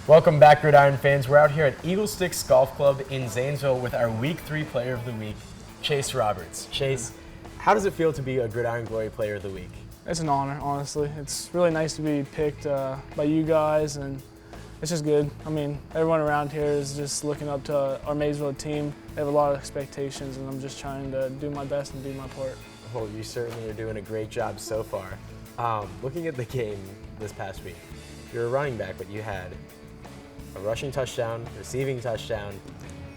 Welcome back, Gridiron fans. We're out here at Eagle Sticks Golf Club in Zanesville with our Week 3 Player of the Week, Chase Roberts. Chase, how does it feel to be a Gridiron Glory Player of the Week? It's an honor, honestly. It's really nice to be picked by you guys, and it's just good. I mean, everyone around here is just looking up to our Maysville team. They have a lot of expectations, and I'm just trying to do my best and do my part. Well, you certainly are doing a great job so far. Looking at the game this past week, you're a running back, but you had a rushing touchdown, receiving touchdown,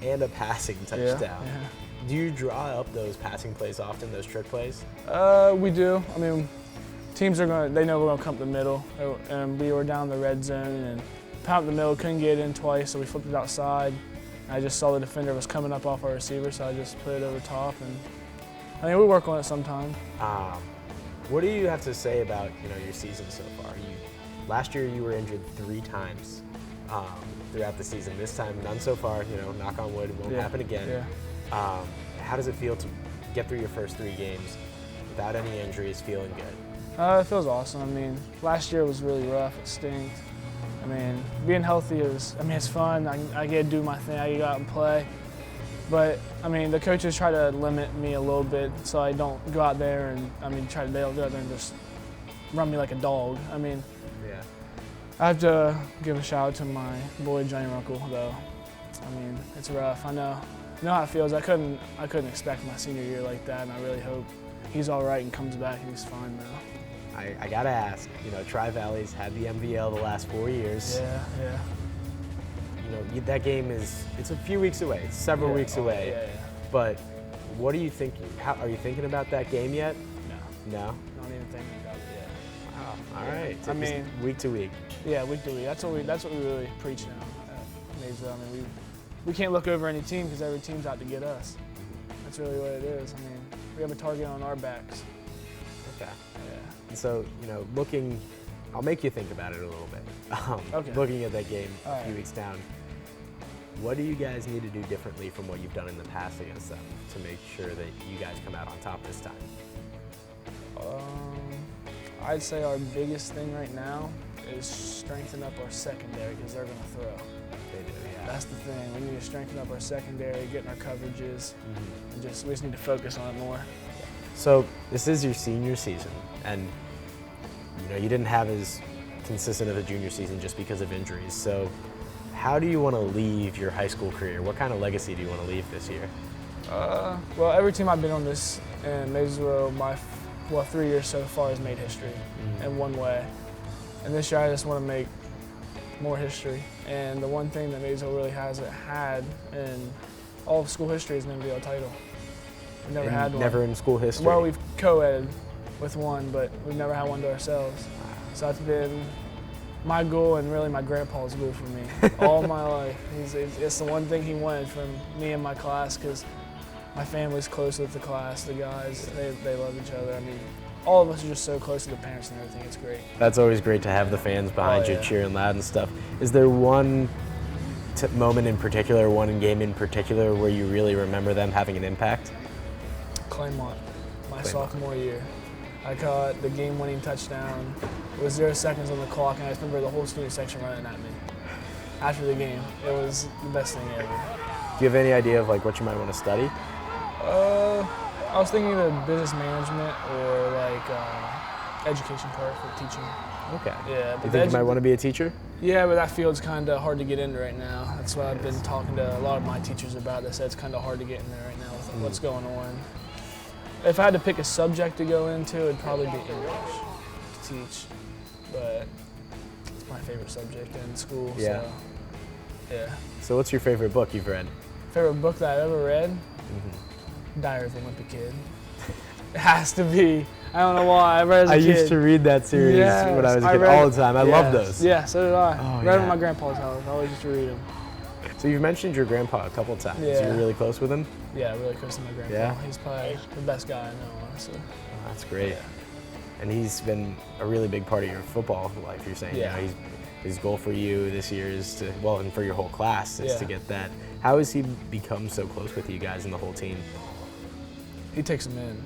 and a passing touchdown. Yeah. Do you draw up those passing plays often, those trick plays? We do. I mean, teams are they know we're gonna come up the middle, and we were down the red zone and pound the middle, couldn't get it in twice, so we flipped it outside. I just saw the defender was coming up off our receiver, so I just put it over top, and I mean, we work on it sometime. What do you have to say about your season so far? Last year you were injured 3 times throughout the season. This time, none so far. Knock on wood, it won't happen again. Yeah. How does it feel to get through your first 3 games without any injuries, feeling good? It feels awesome. I mean, last year was really rough. It stinked. I mean, being healthy it's fun. I get to do my thing. I get out and play. But I mean, the coaches try to limit me a little bit so I don't go out there and they'll go out there and just run me like a dog. I mean, yeah. I have to give a shout out to my boy Johnny Runkle though. I mean, it's rough. I know how it feels. I couldn't expect my senior year like that, and I really hope he's all right and comes back and he's fine now. I gotta ask. Tri-Valley's had the MVL the last 4 years. Yeah. That game it's a few weeks away. It's several weeks away. Yeah. But what are you thinking? Are you thinking about that game yet? No. No? Not even thinking about it yet. Wow. All right. I mean, week to week. Yeah, week to week. That's what we really preach now at Maysville. I mean, we can't look over any team because every team's out to get us. That's really what it is. I mean, we have a target on our backs. Okay. Yeah. And so, I'll make you think about it a little bit. Okay. Looking at that game a few right. weeks down, what do you guys need to do differently from what you've done in the past against them to make sure that you guys come out on top this time? I'd say our biggest thing right now is strengthen up our secondary because they're going to throw. They do, yeah. That's the thing. We need to strengthen up our secondary, getting our coverages, and we just need to focus on it more. So this is your senior season, and you didn't have as consistent of a junior season just because of injuries. So how do you want to leave your high school career? What kind of legacy do you want to leave this year? Well, every team I've been on this in Maysville, 3 years so far has made history in one way. And this year I just want to make more history. And the one thing that Maysville really hasn't had in all of school history is an NVL title. We've never had one. Never in school history? Well, we've co-ed with one, but we've never had one to ourselves. So that's been my goal and really my grandpa's goal for me all my life. It's the one thing he wanted from me and my class because my family's close with the class, the guys, they love each other. I mean, all of us are just so close to the parents and everything, it's great. That's always great to have the fans behind you cheering loud and stuff. Is there one moment in particular, one game in particular where you really remember them having an impact? Claymont, my sophomore year. I caught the game-winning touchdown. It was 0 seconds on the clock, and I just remember the whole student section running at me. After the game, it was the best thing ever. Do you have any idea of what you might want to study? I was thinking either business management or education part for teaching. Okay. Yeah. You think you might want to be a teacher? Yeah, but that field's kind of hard to get into right now. That's what I've been talking to a lot of my teachers about. They said it's kind of hard to get in there right now with what's going on. If I had to pick a subject to go into, it'd probably be English to teach. But it's my favorite subject in school. Yeah. So, yeah. So what's your favorite book you've read? Favorite book that I've ever read? Diary of the Wimpy Kid. It has to be. I don't know why. I read as a kid. I used to read that series when I was a kid all the time. I love those. Yeah, so did I. Oh, read them at my grandpa's house. I always used to read them. So you've mentioned your grandpa a couple of times. Yeah. You're really close with him? Yeah, really close to my grandpa. Yeah? He's probably the best guy I know, honestly. Oh, that's great. And he's been a really big part of your football life, you're saying. Yeah. His goal for you this year is to, and for your whole class, is to get that. How has he become so close with you guys and the whole team? He takes them in.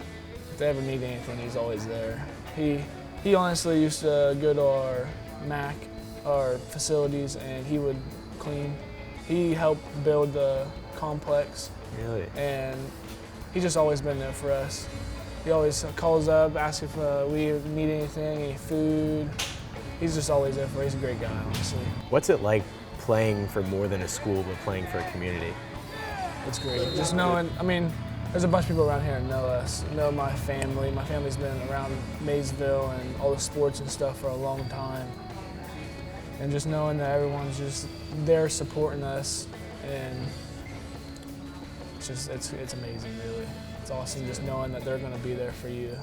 If they ever need anything, he's always there. He honestly used to go to our MAC our facilities, and he would clean. He helped build the complex. Really? And he's just always been there for us. He always calls up, asks if we need anything, any food. He's just always there for us. He's a great guy, honestly. What's it like playing for more than a school, but playing for a community? It's great. Just knowing, I mean, there's a bunch of people around here that know us, know my family. My family's been around Maysville and all the sports and stuff for a long time. And just knowing that everyone's just there supporting us, and it's amazing, really. It's awesome just knowing that they're going to be there for you.